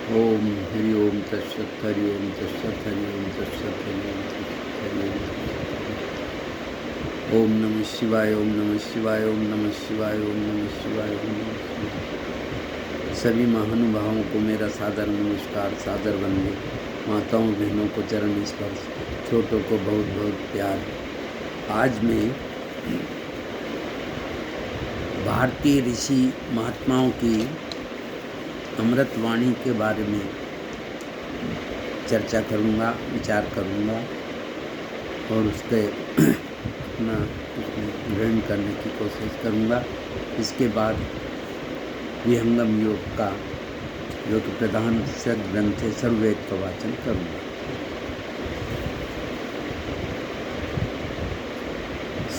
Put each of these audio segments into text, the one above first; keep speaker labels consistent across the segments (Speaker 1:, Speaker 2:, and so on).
Speaker 1: ओम हरि ओम तत्सत हरि ओम तत्सत हरि ओम तत्सत हरि ओम तत्सत हरि ओम तत्सत। ओम नमः शिवाय ओम नमः शिवाय ओम नमः शिवाय ओम नमः शिवाय ओम नमः शिवाय। सभी महानुभावों को मेरा सादर नमस्कार, सादर वंदे। माताओं बहनों को चरण स्पर्श, छोटों को बहुत बहुत प्यार। आज मैं भारतीय ऋषि महात्माओं की अमृतवाणी के बारे में चर्चा करूंगा, विचार करूंगा और उसके अपना उसमें ग्रहण करने की कोशिश करूंगा। इसके बाद विहंगम योग का जो कि प्रधान ग्रंथ है सर्ववेद का वाचन करूंगा।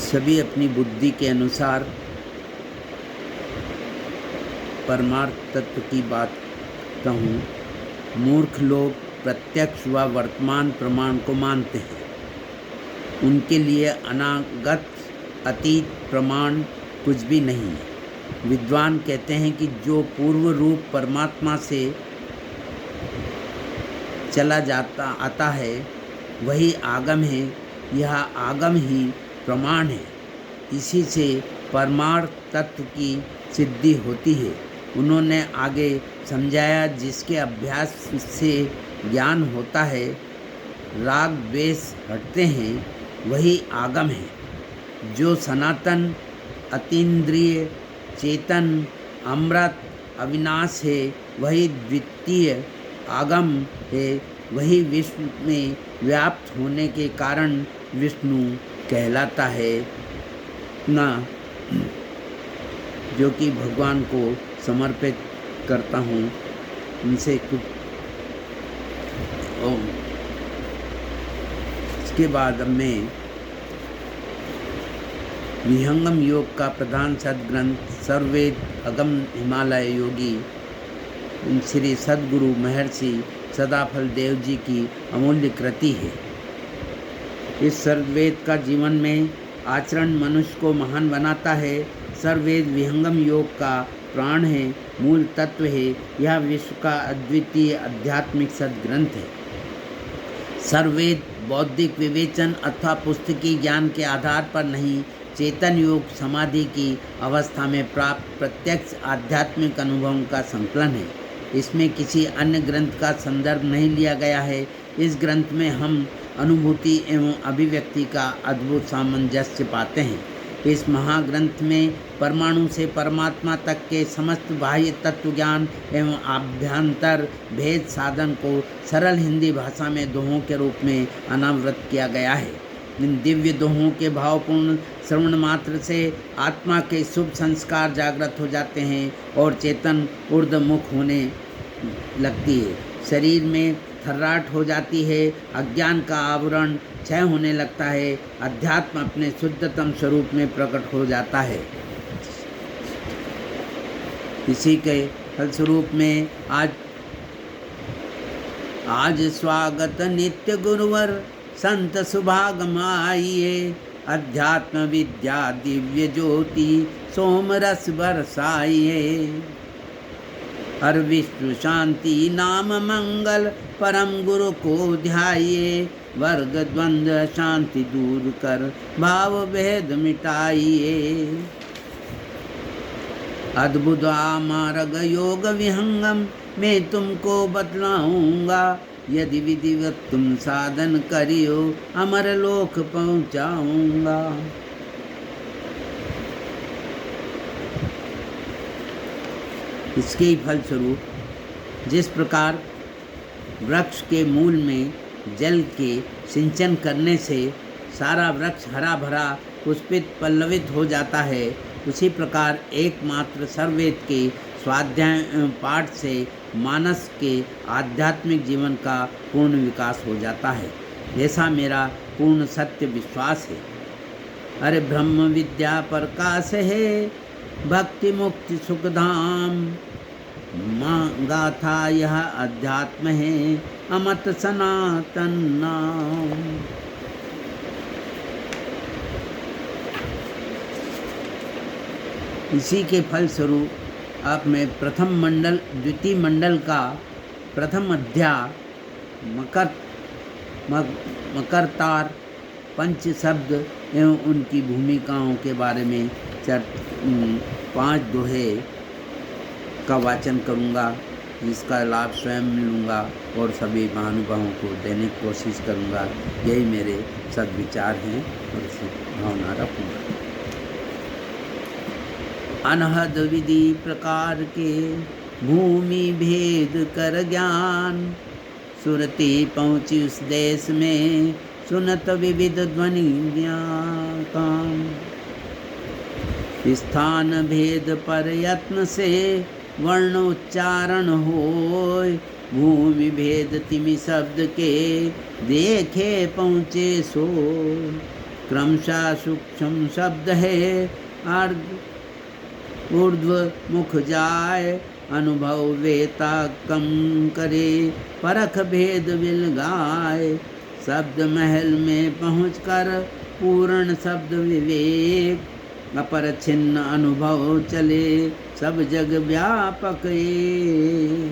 Speaker 1: सभी अपनी बुद्धि के अनुसार परमार्थ तत्व की बात कहूँ, मूर्ख लोग प्रत्यक्ष व वर्तमान प्रमाण को मानते हैं। उनके लिए अनागत अतीत प्रमाण कुछ भी नहीं है। विद्वान कहते हैं कि जो पूर्व रूप परमात्मा से चला जाता आता है वही आगम है। यह आगम ही प्रमाण है। इसी से परमार्थ तत्व की सिद्धि होती है। उन्होंने आगे समझाया, जिसके अभ्यास से ज्ञान होता है, राग द्वेष हटते हैं, वही आगम है। जो सनातन अतीन्द्रिय चेतन अमृत अविनाश है, वही द्वितीय आगम है। वही विश्व में व्याप्त होने के कारण विष्णु कहलाता है ना, जो कि भगवान को समर्पित करता हूँ। उनसे कुछ इसके बाद मैं विहंगम योग का प्रधान सद्ग्रंथ सर्ववेद अगम हिमालय योगी श्री सद्गुरु महर्षि सदाफल देव जी की अमूल्य कृति है। इस सर्ववेद का जीवन में आचरण मनुष्य को महान बनाता है। सर्ववेद विहंगम योग का प्राण है, मूल तत्व है। यह विश्व का अद्वितीय आध्यात्मिक सद्ग्रंथ है। सर्ववेद बौद्धिक विवेचन अथवा पुस्तकीय ज्ञान के आधार पर नहीं, चेतन योग समाधि की अवस्था में प्राप्त प्रत्यक्ष आध्यात्मिक अनुभवों का संकलन है। इसमें किसी अन्य ग्रंथ का संदर्भ नहीं लिया गया है। इस ग्रंथ में हम अनुभूति एवं अभिव्यक्ति का अद्भुत सामंजस्य पाते हैं। इस महाग्रंथ में परमाणु से परमात्मा तक के समस्त बाह्य तत्व ज्ञान एवं आभ्यंतर भेद साधन को सरल हिंदी भाषा में दोहों के रूप में अनावृत किया गया है। इन दिव्य दोहों के भावपूर्ण श्रवण मात्र से आत्मा के शुभ संस्कार जागृत हो जाते हैं और चेतन ऊर्ध्वमुख होने लगती है। शरीर में थर्राट हो जाती है। अज्ञान का आवरण क्षय होने लगता है। अध्यात्म अपने शुद्धतम स्वरूप में प्रकट हो जाता है। इसी के फलस्वरूप में आज स्वागत नित्य गुरुवर संत सुभागम आइए। अध्यात्म विद्या दिव्य ज्योति सोम रस बरसाइए। हर विश्व शांति नाम मंगल परम गुरु को ध्याइए। वर्ग द्वंद्व शांति दूर कर भाव भेद मिटाइए। अद्भुत मार्ग योग विहंगम मैं तुमको बतलाऊंगा। यदि विधिवत तुम साधन करियो अमर लोक पहुंचाऊंगा। इसके फलस्वरूप जिस प्रकार वृक्ष के मूल में जल के सिंचन करने से सारा वृक्ष हरा भरा पुष्पित पल्लवित हो जाता है, उसी प्रकार एकमात्र सर्ववेद के स्वाध्याय एवं पाठ से मानस के आध्यात्मिक जीवन का पूर्ण विकास हो जाता है। ऐसा मेरा पूर्ण सत्य विश्वास है। अरे ब्रह्म विद्या प्रकाश है, भक्ति मुक्ति सुखधाम। माँ गाथा यह अध्यात्म है, अमत सनातन नाम। इसी के फलस्वरूप अब मैं प्रथम मंडल द्वितीय मंडल का प्रथम अध्याय मकरतार पंच शब्द एवं उनकी भूमिकाओं के बारे में 5 दोहे का वाचन करूँगा, जिसका लाभ स्वयं लूँगा और सभी महानुभावों को देने की कोशिश करूँगा। यही मेरे सद्विचार हैं और इसी भावना रखूँगा। अनहद विधि प्रकार के भूमि भेद कर ज्ञान, सुरती पहुँची उस देश में सुनत विविध ध्वनि ज्ञान। स्थान भेद पर यत्न से वर्ण उच्चारण होय, भूमि भेद तिमि शब्द के देखे पहुँचे सो। क्रमशः सूक्ष्म शब्द है ऊर्ध्व मुख जाय, अनुभव वेता कम करे परख भेद विलगाय। शब्द महल में पहुँचकर पूर्ण शब्द विवेक, अपर छिन्न अनुभव चले सब जग व्यापक ये।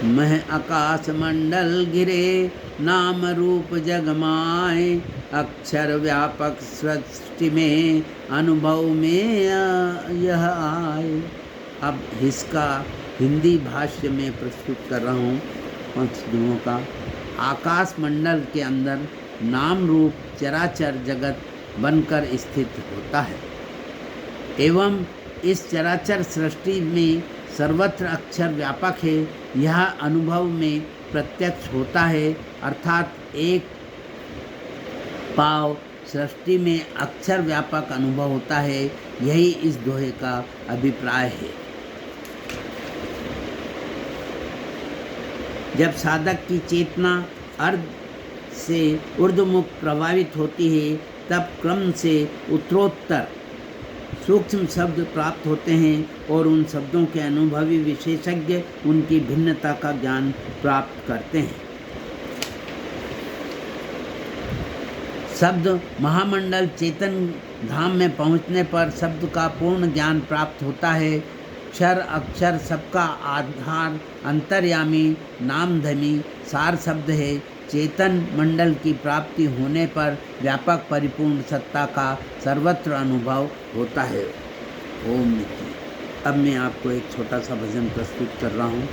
Speaker 1: मह आकाश मंडल गिरे नाम रूप जगमाए, अक्षर व्यापक सृष्टि में अनुभव में यह आए। अब इसका हिंदी भाष्य में प्रस्तुत कर रहा हूँ 5 दोहों का। आकाश मंडल के अंदर नाम रूप चराचर जगत बनकर स्थित होता है एवं इस चराचर सृष्टि में सर्वत्र अक्षर व्यापक है, यह अनुभव में प्रत्यक्ष होता है। अर्थात एक पाव सृष्टि में अक्षर व्यापक अनुभव होता है। यही इस दोहे का अभिप्राय है। जब साधक की चेतना अर्ध से ऊर्ध्वमुख प्रभावित होती है, तब क्रम से उत्तरोत्तर सूक्ष्म शब्द प्राप्त होते हैं और उन शब्दों के अनुभवी विशेषज्ञ उनकी भिन्नता का ज्ञान प्राप्त करते हैं। शब्द महामंडल चेतन धाम में पहुंचने पर शब्द का पूर्ण ज्ञान प्राप्त होता है। क्षर अक्षर सबका आधार अंतर्यामी नामधनी सार शब्द है। चेतन मंडल की प्राप्ति होने पर व्यापक परिपूर्ण सत्ता का सर्वत्र अनुभव होता है। ओम नित्य। अब मैं आपको एक छोटा सा भजन प्रस्तुत कर रहा हूँ।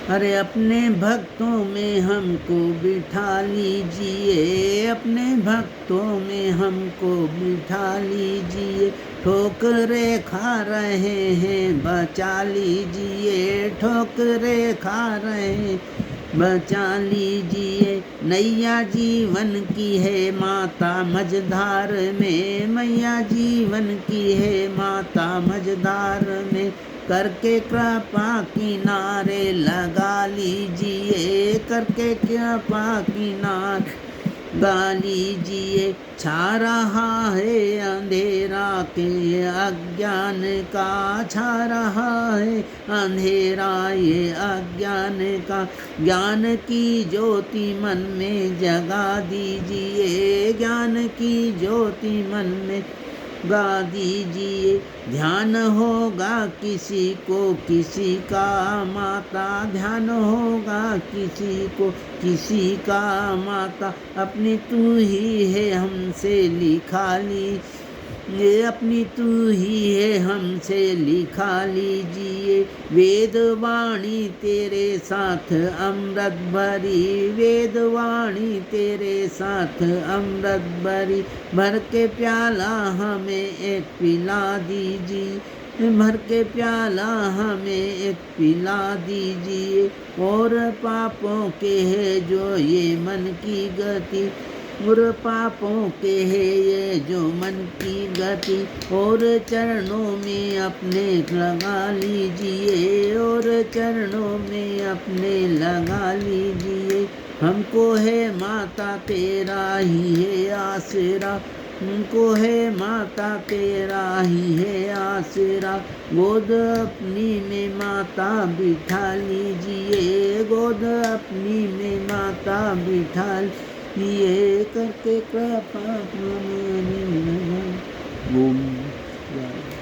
Speaker 1: अरे अपने भक्तों में हमको बिठा लीजिए, अपने भक्तों में हमको बिठा लीजिए। ठोकरे खा रहे हैं बचा लीजिए, ठोकरे खा रहे हैं बचा लीजिए। नैया जीवन की है माता मझधार में, मैया जीवन की है माता मझधार में। करके कृपा किनारे लगा लीजिए, करके कृपा किनारे लगा लीजिए। छा रहा है अंधेरा के अज्ञान का, छा रहा है अंधेरा ये अज्ञान का। ज्ञान की ज्योति मन में जगा दीजिए, ज्ञान की ज्योति मन में गा दीजिए। ध्यान होगा किसी को किसी का माता, ध्यान होगा किसी को किसी का माता। अपनी तू ही है हमसे लिखा ली, ये अपनी तू ही है हमसे लिखा लीजिए। वेद वाणी तेरे साथ अमृत भरी, वेद वाणी तेरे साथ अमृत भरी। भर के प्याला हमें एक पिला दीजिए, भर के प्याला हमें एक पिला दीजिए। और पापों के है जो ये मन की गति, और पापों के है ये जो मन की गति। और चरणों में अपने लगा लीजिए, और चरणों में अपने लगा लीजिए। हमको है माता तेरा ही है आसरा, हमको है माता तेरा ही है आसरा। गोद अपनी में माता बिठा लीजिए, गोद अपनी में माता बिठा ये करके कृपा। ओम
Speaker 2: जा रहे हैं।